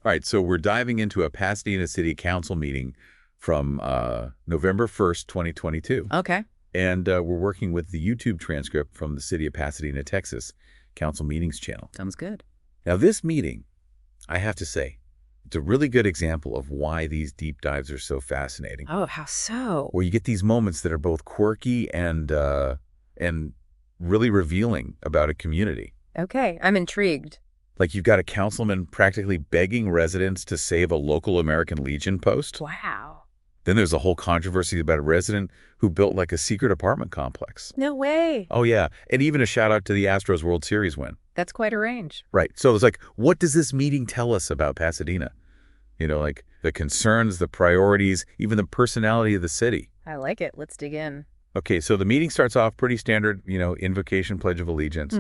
All right, so we're diving into a Pasadena City Council meeting from November 1st, 2022. Okay. And we're working with the YouTube transcript from the city of Pasadena, Texas, Council Meetings channel. Sounds good. Now, this meeting, I have to say, it's a really good example of why these deep dives are so fascinating. Oh, how so? Where you get these moments that are both quirky and really revealing about a community. Okay, I'm intrigued. Like you've got a councilman practically begging residents to save a local American Legion post. Wow. Then there's a whole controversy about a resident who built like a secret apartment complex. No way. Oh, yeah. And even a shout out to the Astros World Series win. That's quite a range. Right. So it's like, what does this meeting tell us about Pasadena? You know, like the concerns, the priorities, even the personality of the city. I like it. Let's dig in. Okay, so the meeting starts off pretty standard, invocation, pledge of allegiance.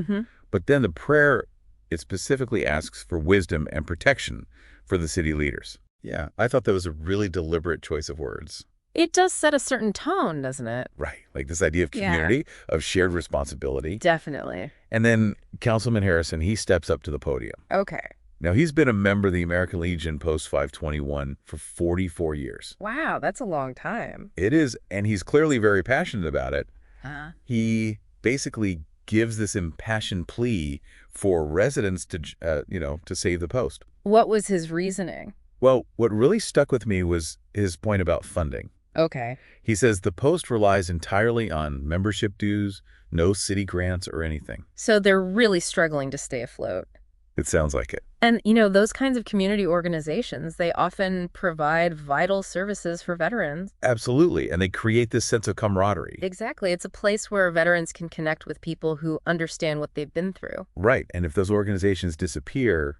But then the prayer, it specifically asks for wisdom and protection for the city leaders. Yeah, I thought that was a really deliberate choice of words. It does set a certain tone, doesn't it? Right, like this idea of community, of shared responsibility. Definitely. And then Councilman Harrison, he steps up to the podium. Okay. Now, he's been a member of the American Legion Post 521 for 44 years. Wow, that's a long time. It is, and he's clearly very passionate about it. He basically gives this impassioned plea for residents to, to save the post. What was his reasoning? Well, what really stuck with me was his point about funding. Okay. He says the post relies entirely on membership dues, no city grants or anything. So they're really struggling to stay afloat. It sounds like it. And, those kinds of community organizations, they often provide vital services for veterans. Absolutely. And they create this sense of camaraderie. Exactly. It's a place where veterans can connect with people who understand what they've been through. Right. And if those organizations disappear,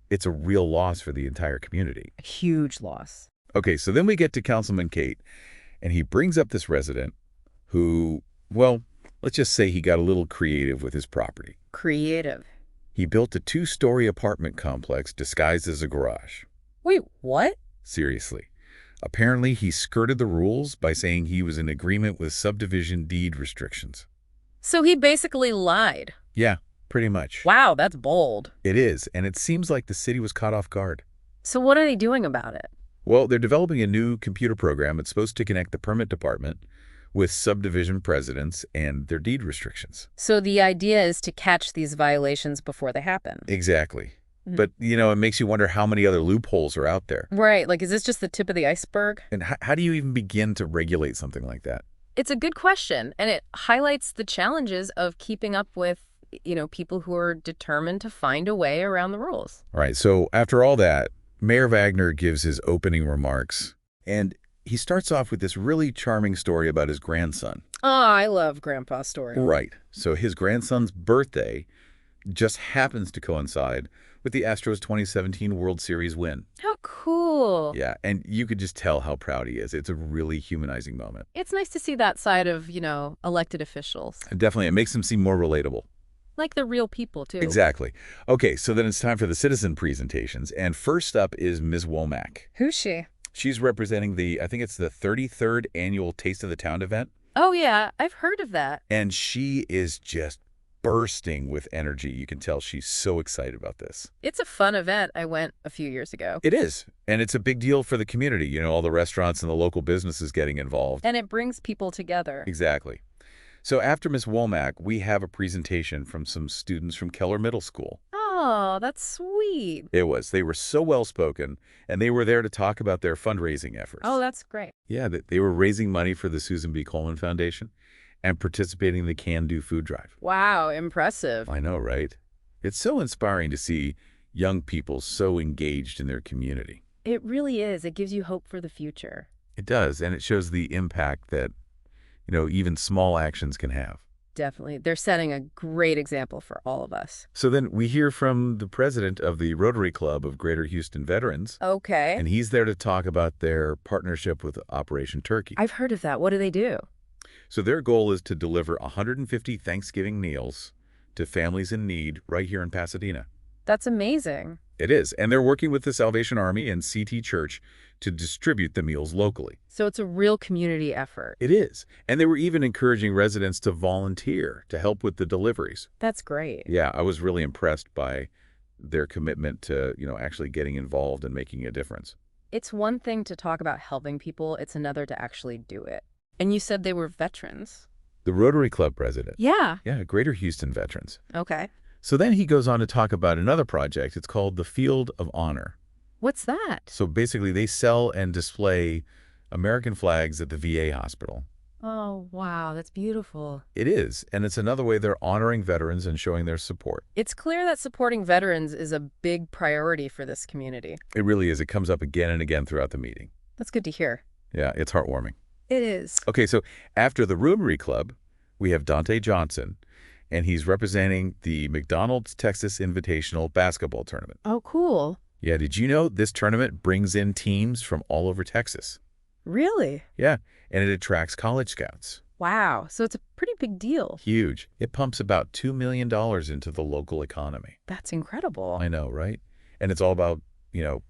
it's a real loss for the entire community. A huge loss. Okay, so then we get to Councilman Kate, and he brings up this resident who, well, let's just say he got a little creative with his property. Creative. He built a 2-story apartment complex disguised as a garage. Wait, what? Seriously. Apparently, he skirted the rules by saying he was in agreement with subdivision deed restrictions. So he basically lied. Yeah, pretty much. Wow, that's bold. It is, and it seems like the city was caught off guard. So what are they doing about it? Well, they're developing a new computer program that's supposed to connect the permit department with subdivision presidents and their deed restrictions. So the idea is to catch these violations before they happen. Exactly. But, it makes you wonder how many other loopholes are out there. Right. Like, is this just the tip of the iceberg? And how do you even begin to regulate something like that? It's a good question, and it highlights the challenges of keeping up with, people who are determined to find a way around the rules. All right. So after all that, Mayor Wagner gives his opening remarks, and he starts off with this really charming story about his grandson. Oh, I love Grandpa's story. Right. So his grandson's birthday just happens to coincide with the Astros 2017 World Series win. How cool. Yeah, and you could just tell how proud he is. It's a really humanizing moment. It's nice to see that side of, elected officials. And definitely, it makes them seem more relatable. Like the real people, too. Exactly. Okay, so then it's time for the citizen presentations. And first up is Ms. Womack. Who's she? She's representing I think it's the 33rd annual Taste of the Town event. Oh, yeah, I've heard of that. And she is just bursting with energy. You can tell she's so excited about this. It's a fun event. I went a few years ago. It is. And it's a big deal for the community. All the restaurants and the local businesses getting involved. And it brings people together. Exactly. So after Ms. Womack, we have a presentation from some students from Keller Middle School. Oh, that's sweet. It was. They were so well-spoken, and they were there to talk about their fundraising efforts. Oh, that's great. Yeah, they were raising money for the Susan B. Komen Foundation and participating in the Can Do food drive. Wow, impressive. I know, right? It's so inspiring to see young people so engaged in their community. It really is. It gives you hope for the future. It does, and it shows the impact that, even small actions can have. Definitely. They're setting a great example for all of us. So then we hear from the president of the Rotary Club of Greater Houston Veterans. Okay. And he's there to talk about their partnership with Operation Turkey. I've heard of that. What do they do? So their goal is to deliver 150 Thanksgiving meals to families in need right here in Pasadena. That's amazing. It is. And they're working with the Salvation Army and CT Church to distribute the meals locally. So it's a real community effort. It is. And they were even encouraging residents to volunteer to help with the deliveries. That's great. Yeah, I was really impressed by their commitment to, actually getting involved and making a difference. It's one thing to talk about helping people, it's another to actually do it. And you said they were veterans. The Rotary Club president. Yeah. Yeah, Greater Houston veterans. Okay. So then he goes on to talk about another project. It's called the Field of Honor. What's that? So basically they sell and display American flags at the VA hospital. Oh, wow, that's beautiful. It is, and it's another way they're honoring veterans and showing their support. It's clear that supporting veterans is a big priority for this community. It really is. It comes up again and again throughout the meeting. That's good to hear. Yeah, it's heartwarming. It is. Okay, so after the Rotary Club, we have Dante Johnson, and he's representing the McDonald's Texas Invitational Basketball Tournament. Oh, cool. Yeah, did you know this tournament brings in teams from all over Texas? Really? Yeah, and it attracts college scouts. Wow, so it's a pretty big deal. Huge. It pumps about $2 million into the local economy. That's incredible. I know, right? And it's all about,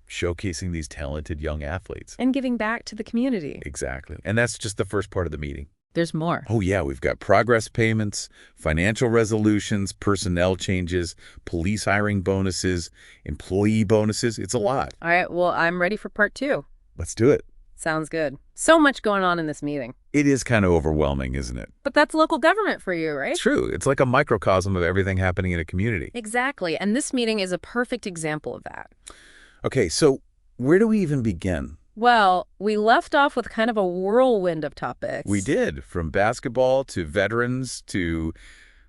showcasing these talented young athletes. And giving back to the community. Exactly. And that's just the first part of the meeting. There's more. Oh, yeah, we've got progress payments, financial resolutions, personnel changes, police hiring bonuses, employee bonuses. It's a lot. All right, well, I'm ready for part 2. Let's do it. Sounds good. So much going on in this meeting. It is kind of overwhelming, isn't it? But that's local government for you, right? It's true. It's like a microcosm of everything happening in a community. Exactly, and this meeting is a perfect example of that. Okay, so where do we even begin? Well, we left off with kind of a whirlwind of topics. We did, from basketball to veterans to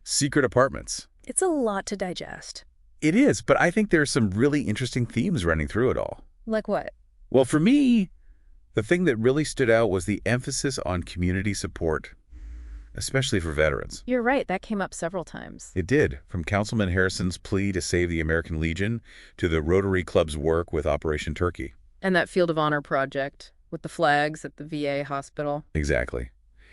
secret apartments. It's a lot to digest. It is, but I think there are some really interesting themes running through it all. Like what? Well, for me, the thing that really stood out was the emphasis on community support, especially for veterans. You're right, that came up several times. It did, from Councilman Harrison's plea to save the American Legion to the Rotary Club's work with Operation Turkey. And that Field of Honor project with the flags at the VA hospital. Exactly.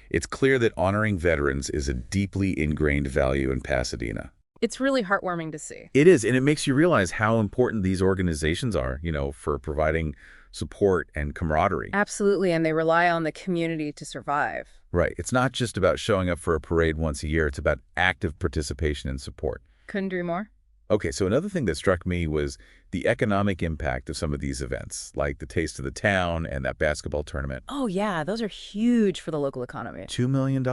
It's clear that honoring veterans is a deeply ingrained value in Pasadena. It's really heartwarming to see. It is, and it makes you realize how important these organizations are, for providing support and camaraderie. Absolutely, and they rely on the community to survive. Right. It's not just about showing up for a parade once a year. It's about active participation and support. Couldn't agree more. Okay, so another thing that struck me was the economic impact of some of these events, like the Taste of the Town and that basketball tournament. Oh, yeah, those are huge for the local economy. $2 million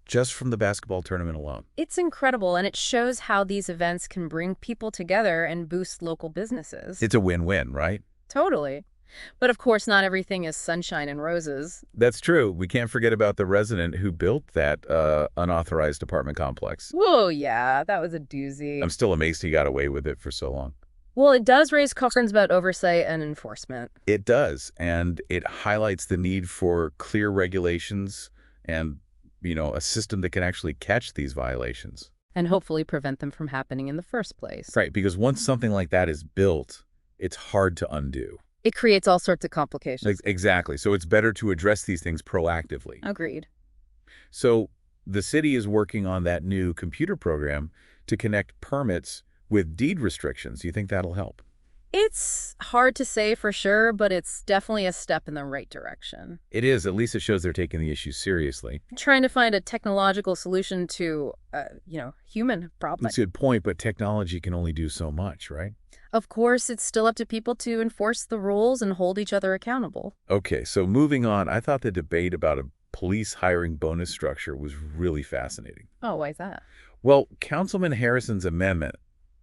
just from the basketball tournament alone. It's incredible, and it shows how these events can bring people together and boost local businesses. It's a win-win, right? Totally. But of course, not everything is sunshine and roses. That's true. We can't forget about the resident who built that unauthorized apartment complex. Whoa, yeah, that was a doozy. I'm still amazed he got away with it for so long. Well, it does raise concerns about oversight and enforcement. It does, and it highlights the need for clear regulations and, a system that can actually catch these violations. And hopefully prevent them from happening in the first place. Right, because once something like that is built, it's hard to undo. It creates all sorts of complications. Exactly. So it's better to address these things proactively. Agreed. So the city is working on that new computer program to connect permits with deed restrictions. Do you think that'll help? It's hard to say for sure, but it's definitely a step in the right direction. It is. At least it shows they're taking the issue seriously. Trying to find a technological solution to, human problems. That's a good point, but technology can only do so much, right? Of course, it's still up to people to enforce the rules and hold each other accountable. Okay, so moving on, I thought the debate about a police hiring bonus structure was really fascinating. Oh, why is that? Well, Councilman Harrison's amendment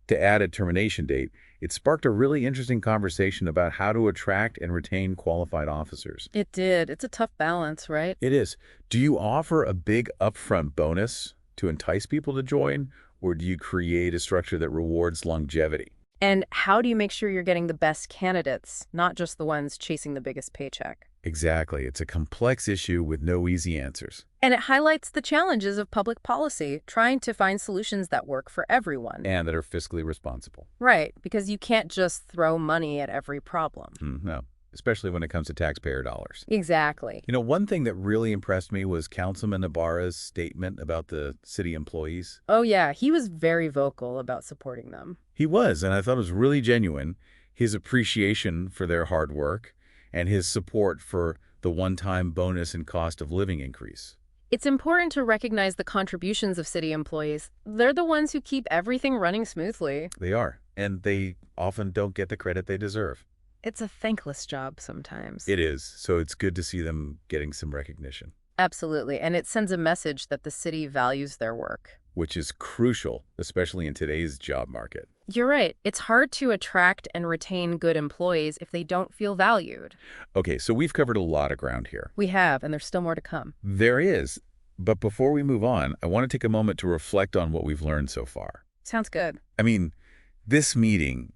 to add a termination date, it sparked a really interesting conversation about how to attract and retain qualified officers. It did. It's a tough balance, right? It is. Do you offer a big upfront bonus to entice people to join, or do you create a structure that rewards longevity? And how do you make sure you're getting the best candidates, not just the ones chasing the biggest paycheck? Exactly. It's a complex issue with no easy answers. And it highlights the challenges of public policy, trying to find solutions that work for everyone. And that are fiscally responsible. Right, because you can't just throw money at every problem. No, especially when it comes to taxpayer dollars. Exactly. One thing that really impressed me was Councilman Ibarra's statement about the city employees. Oh, yeah, he was very vocal about supporting them. He was, and I thought it was really genuine, his appreciation for their hard work and his support for the one-time bonus and cost of living increase. It's important to recognize the contributions of city employees. They're the ones who keep everything running smoothly. They are. and they often don't get the credit they deserve. It's a thankless job sometimes. It is, so it's good to see them getting some recognition, Absolutely. And it sends a message that the city values their work. which is crucial, especially in today's job market. You're right. It's hard to attract and retain good employees if they don't feel valued. Okay, so we've covered a lot of ground here. We have, and there's still more to come. There is, but before we move on, I want to take a moment to reflect on what we've learned so far. Sounds good. I mean, this meeting,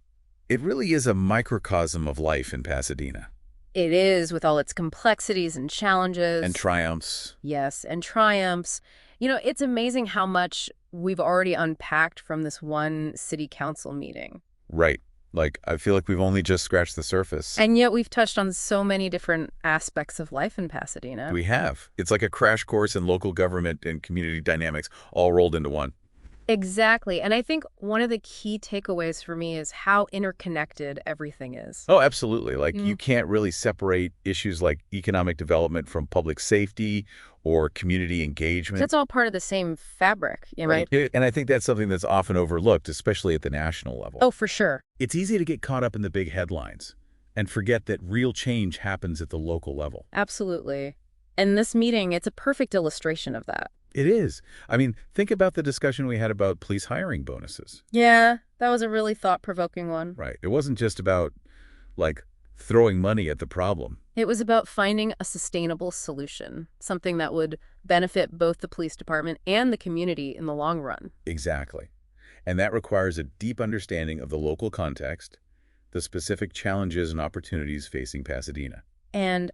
it really is a microcosm of life in Pasadena. It is, with all its complexities and challenges. And triumphs. Yes, and triumphs. You know, it's amazing how much we've already unpacked from this one city council meeting. Right. Like, I feel like we've only just scratched the surface. And yet we've touched on so many different aspects of life in Pasadena. We have. It's like a crash course in local government and community dynamics all rolled into one. Exactly. And I think one of the key takeaways for me is how interconnected everything is. Oh, absolutely. Like, you can't really separate issues like economic development from public safety or community engagement. That's all part of the same fabric, right? And I think that's something that's often overlooked, especially at the national level. Oh, for sure. It's easy to get caught up in the big headlines and forget that real change happens at the local level. Absolutely. And this meeting, it's a perfect illustration of that. It is. I mean, think about the discussion we had about police hiring bonuses. Yeah, that was a really thought-provoking one. Right. It wasn't just about, like, throwing money at the problem. It was about finding a sustainable solution, something that would benefit both the police department and the community in the long run. Exactly. And that requires a deep understanding of the local context, the specific challenges and opportunities facing Pasadena. And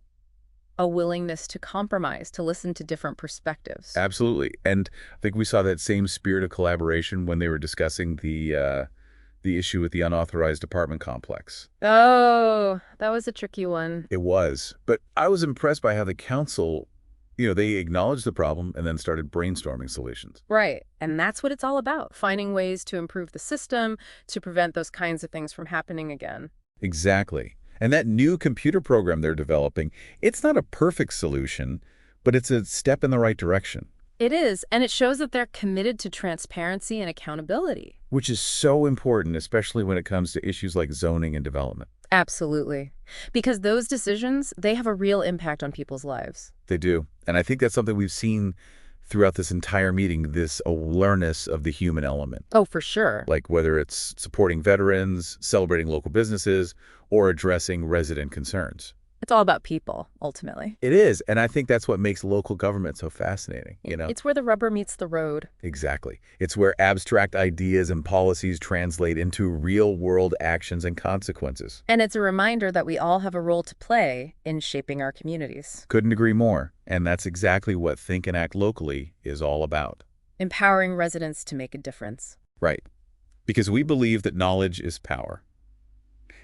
a willingness to compromise, to listen to different perspectives. Absolutely. And I think we saw that same spirit of collaboration when they were discussing the issue with the unauthorized apartment complex. Oh, that was a tricky one. It was. But I was impressed by how the council, they acknowledged the problem and then started brainstorming solutions. Right. And that's what it's all about, finding ways to improve the system, to prevent those kinds of things from happening again. Exactly. And that new computer program they're developing, it's not a perfect solution, but it's a step in the right direction. It is, and it shows that they're committed to transparency and accountability. Which is so important, especially when it comes to issues like zoning and development. Absolutely. Because those decisions, they have a real impact on people's lives. They do. And I think that's something we've seen throughout this entire meeting, this awareness of the human element. Oh, for sure. Like whether it's supporting veterans, celebrating local businesses, or addressing resident concerns. It's all about people, ultimately. It is, and I think that's what makes local government so fascinating, It's where the rubber meets the road. Exactly. It's where abstract ideas and policies translate into real-world actions and consequences. And it's a reminder that we all have a role to play in shaping our communities. Couldn't agree more, and that's exactly what Think and Act Locally is all about. Empowering residents to make a difference. Right. Because we believe that knowledge is power.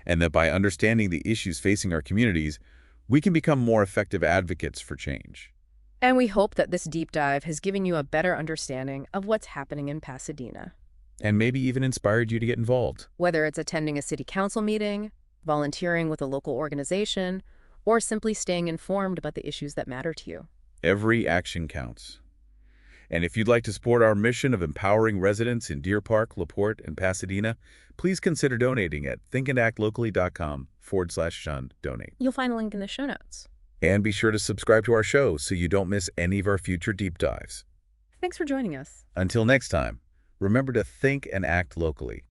And that by understanding the issues facing our communities, we can become more effective advocates for change. And we hope that this deep dive has given you a better understanding of what's happening in Pasadena. And maybe even inspired you to get involved. Whether it's attending a city council meeting, volunteering with a local organization, or simply staying informed about the issues that matter to you. Every action counts. And if you'd like to support our mission of empowering residents in Deer Park, LaPorte, and Pasadena, please consider donating at thinkandactlocally.com/donate. You'll find a link in the show notes. And be sure to subscribe to our show so you don't miss any of our future deep dives. Thanks for joining us. Until next time, remember to think and act locally.